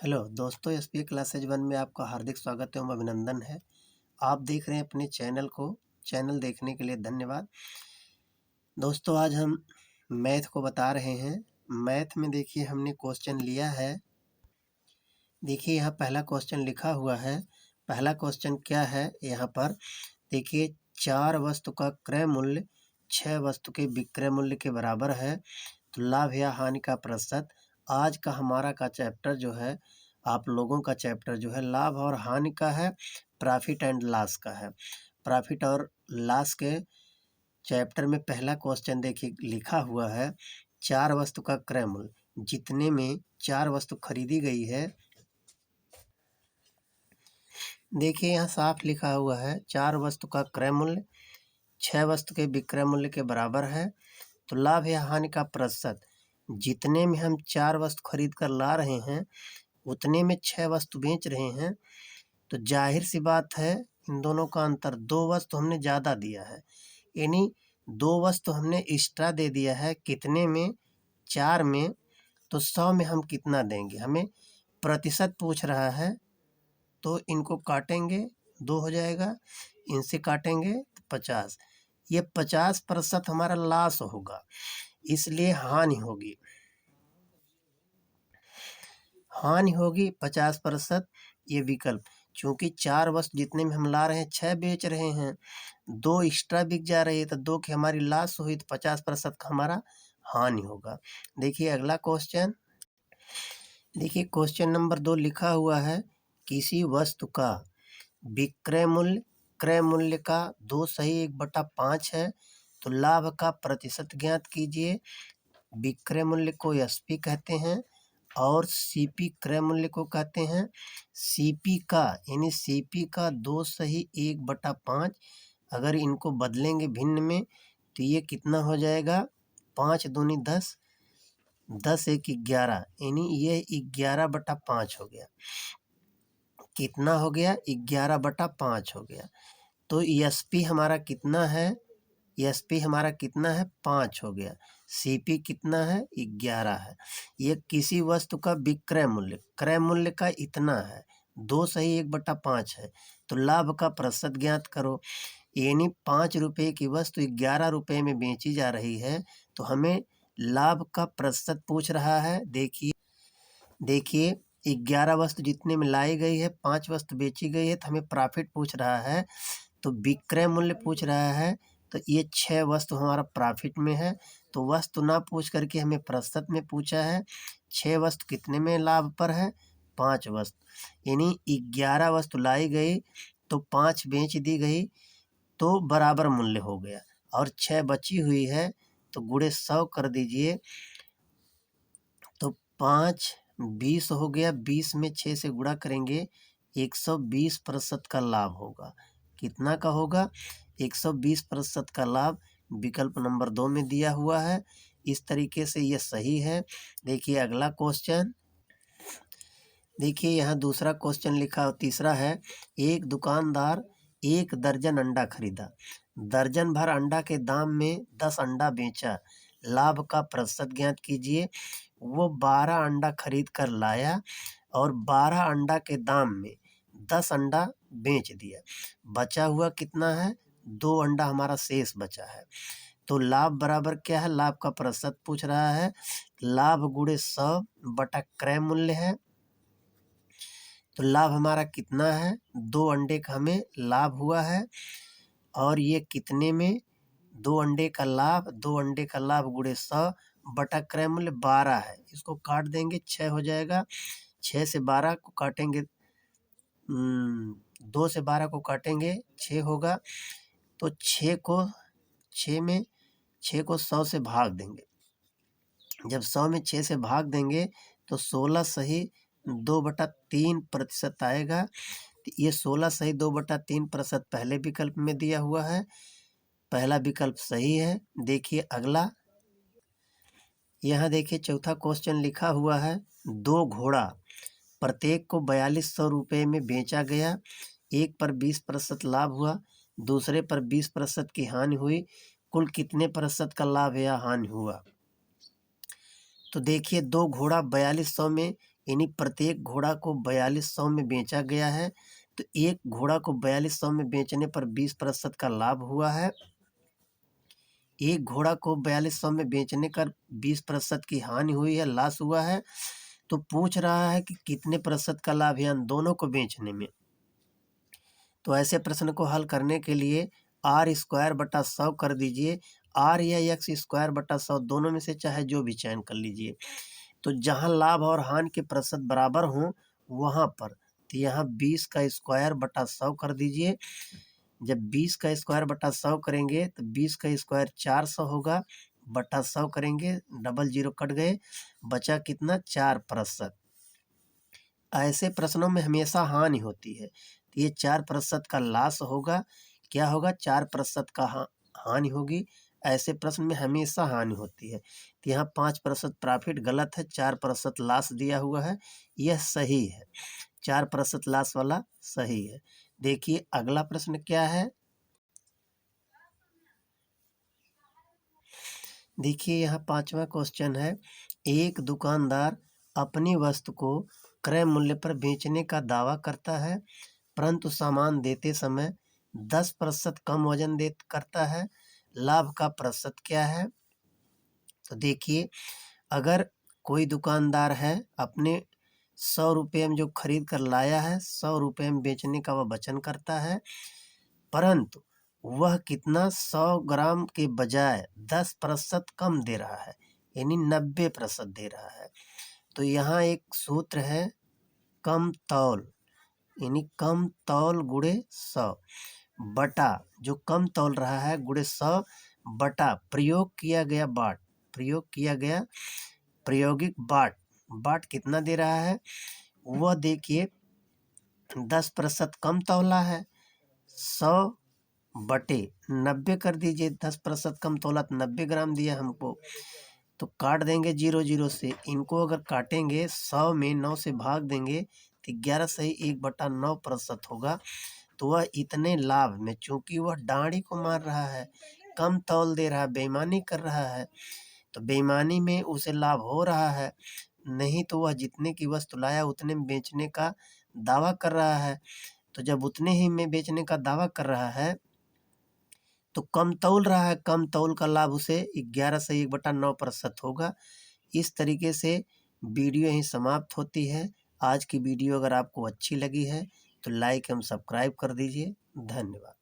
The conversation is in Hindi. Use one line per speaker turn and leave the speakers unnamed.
हेलो दोस्तों, एसपी क्लासेज वन में आपका हार्दिक स्वागत एवं अभिनंदन है। आप देख रहे हैं अपने चैनल को। चैनल देखने के लिए धन्यवाद। दोस्तों, आज हम मैथ को बता रहे हैं। मैथ में देखिए हमने क्वेश्चन लिया है। देखिए यहाँ पहला क्वेश्चन लिखा हुआ है। पहला क्वेश्चन क्या है यहाँ पर देखिए, 4 वस्तु का क्रय मूल्य 6 वस्तु के विक्रय मूल्य के बराबर है, तो लाभ या हानि का प्रतिशत। आज का हमारा का चैप्टर जो है, आप लोगों का चैप्टर जो है लाभ और हानि का है, प्रॉफिट एंड लॉस का है। प्रॉफिट और लॉस के चैप्टर में पहला क्वेश्चन देखिए लिखा हुआ है, 4 वस्तु का क्रय मूल्य, जितने में 4 वस्तु खरीदी गई है। देखिए यहाँ साफ लिखा हुआ है, 4 वस्तु का क्रय मूल्य 6 वस्तु के विक्रय मूल्य के बराबर है, तो लाभ या हानि का प्रतिशत। जितने में हम 4 वस्तु खरीद कर ला रहे हैं उतने में 6 वस्तु बेच रहे हैं, तो जाहिर सी बात है इन दोनों का अंतर, 2 वस्तु हमने ज़्यादा दिया है, यानी 2 वस्तु हमने एक्स्ट्रा दे दिया है। कितने में? 4 में। तो 100 में हम कितना देंगे? हमें प्रतिशत पूछ रहा है, तो इनको काटेंगे 2 हो जाएगा, इनसे काटेंगे तो 50। ये 50% हमारा लॉस होगा, इसलिए हानि होगी। हानि होगी 50%। ये विकल्प, चूंकि 4 वस्तु जितने में हम ला रहे हैं 6 बेच रहे हैं, 2 एक्स्ट्रा बिक जा रही है, तो 2 की हमारी लॉस हुई, तो 50% का हमारा हानि होगा। देखिए अगला क्वेश्चन। देखिए क्वेश्चन नंबर 2 लिखा हुआ है, किसी वस्तु का विक्रय मूल्य क्रय मूल्य का 2 सही 1/5 है, तो लाभ का प्रतिशत ज्ञात कीजिए। विक्रय मूल्य को एसपी कहते हैं और सीपी क्रय मूल्य को कहते हैं। सीपी का यानी सीपी का 2 सही 1/5, अगर इनको बदलेंगे भिन्न में तो ये कितना हो जाएगा? 5 दूनी 10, 10 1 11, यानी ये 11/5 हो गया। कितना हो गया? 11/5 हो गया। तो एसपी हमारा कितना है? एसपी हमारा कितना है? 5 हो गया। सीपी कितना है? 11 है। ये किसी वस्तु का विक्रय मूल्य, क्रय मूल्य का इतना है, 2 सही 1/5 है, तो लाभ का प्रतिशत ज्ञात करो। यानी 5 रुपये की वस्तु 11 रुपये में बेची जा रही है, तो हमें लाभ का प्रतिशत पूछ रहा है। देखिए 11 वस्तु जितने में लाई गई है, 5 वस्तु बेची गई है, तो हमें प्रॉफिट पूछ रहा है, तो विक्रय मूल्य पूछ रहा है, तो ये 6 वस्तु हमारा प्रॉफिट में है, तो वस्तु ना पूछ करके हमें प्रतिशत में पूछा है। 6 वस्तु कितने में लाभ पर है? 5 वस्तु, यानी 11 वस्तु लाई गई तो 5 बेच दी गई, तो बराबर मूल्य हो गया, और 6 बची हुई है, तो गुणे 100 कर दीजिए, तो 5 20 हो गया। 20 में 6 से गुणा करेंगे, 120% का लाभ होगा। कितना का होगा? 120% का लाभ विकल्प नंबर 2 में दिया हुआ है। इस तरीके से ये सही है। देखिए अगला क्वेश्चन। देखिए यहाँ दूसरा क्वेश्चन लिखा, तीसरा है, एक दुकानदार 1 दर्जन अंडा खरीदा, दर्जन भर अंडा के दाम में 10 अंडा बेचा, लाभ का प्रतिशत ज्ञात कीजिए। वो 12 अंडा खरीद कर लाया और 12 अंडा के दाम में 10 अंडा बेच दिया, बचा हुआ कितना है? 2 अंडा हमारा शेष बचा है, तो लाभ बराबर क्या है? लाभ का प्रतिशत पूछ रहा है। लाभ गुणे 100 बटा क्रय मूल्य है, तो लाभ हमारा कितना है? 2 अंडे का हमें लाभ हुआ है, और ये कितने में? 2 अंडे का लाभ, 2 अंडे का लाभ गुणे 100 बटा क्रय मूल्य 12 है, इसको काट देंगे 6 हो जाएगा। 6 से 12 को काटेंगे, 2 से 12 को काटेंगे 6 होगा, तो 6 में 6 को 100 से भाग देंगे। जब 100 में 6 से भाग देंगे तो 16 सही 2/3% आएगा। तो ये 16 सही 2/3% पहले विकल्प में दिया हुआ है, पहला विकल्प सही है। देखिए अगला। यहाँ देखिए चौथा क्वेश्चन लिखा हुआ है, 2 घोड़ा प्रत्येक को 4200 रुपये में बेचा गया, एक पर 20% लाभ हुआ, दूसरे पर 20% की हानि हुई, कुल कितने प्रतिशत का लाभ या हानि हुआ? तो देखिए 2 घोड़ा 4200 में यानी प्रत्येक घोड़ा को 4200 में बेचा गया है। तो एक घोड़ा को 4200 में बेचने पर 20% का लाभ हुआ है। एक घोड़ा को 4200 में बेचने कर 20% की हानि हुई है, लॉस हुआ है। तो पूछ रहा है कि कितने प्रतिशत का लाभ है इन दोनों को बेचने में। तो ऐसे प्रश्न को हल करने के लिए r²/100 कर दीजिए। r या x²/100 दोनों में से चाहे जो भी चयन कर लीजिए। तो जहाँ लाभ और हानि के प्रतिशत बराबर हों वहाँ पर, तो यहाँ 20²/100 कर दीजिए। जब 20²/100 करेंगे तो 20² 400 होगा, बटा 100 करेंगे, डबल जीरो कट गए, बचा कितना 4%। ऐसे प्रश्नों में हमेशा हानि होती है, तो ये 4% का लॉस होगा। क्या होगा? 4% का हानि होगी। ऐसे प्रश्न में हमेशा हानि होती है। तो यहाँ 5% प्रॉफिट गलत है, 4% लॉस दिया हुआ है, यह सही है। 4% लॉस वाला सही है। देखिए अगला प्रश्न क्या है। देखिए यहाँ 5वां क्वेश्चन है, एक दुकानदार अपनी वस्तु को क्रय मूल्य पर बेचने का दावा करता है, परंतु सामान देते समय 10% कम वजन करता है। लाभ का प्रतिशत क्या है? तो देखिए, अगर कोई दुकानदार है, अपने 100 रुपये में जो खरीद कर लाया है, 100 रुपये में बेचने का वह वचन करता है, परंतु वह कितना 100 ग्राम के बजाय 10% कम दे रहा है, यानी 90% दे रहा है। तो यहाँ एक सूत्र है, कम तौल, यानी कम तौल गुणे 100 बटा जो कम तौल रहा है गुणे 100 बटा प्रयोग किया गया बाट, प्रयोग किया गया प्रायोगिक बाट। बाट कितना दे रहा है? वह देखिए 10% कम तौला है, 100 बटे 90 कर दीजिए। 10% कम तौला तो 90 ग्राम दिया हमको। तो काट देंगे 0 0 से। इनको अगर काटेंगे 100 में 9 से भाग देंगे तो 11 सही 1/9% होगा। तो वह इतने लाभ में, चूंकि वह डांडी को मार रहा है, कम तौल दे रहा है, बेईमानी कर रहा है, तो बेईमानी में उसे लाभ हो रहा है। नहीं तो वह जितने की वस्तु लाया उतने में बेचने का दावा कर रहा है। तो जब उतने ही में बेचने का दावा कर रहा है तो कम तौल रहा है, कम तौल का लाभ उसे 11 से 1/9% होगा। इस तरीके से वीडियो यहीं समाप्त होती है। आज की वीडियो अगर आपको अच्छी लगी है तो लाइक एवं सब्सक्राइब कर दीजिए। धन्यवाद।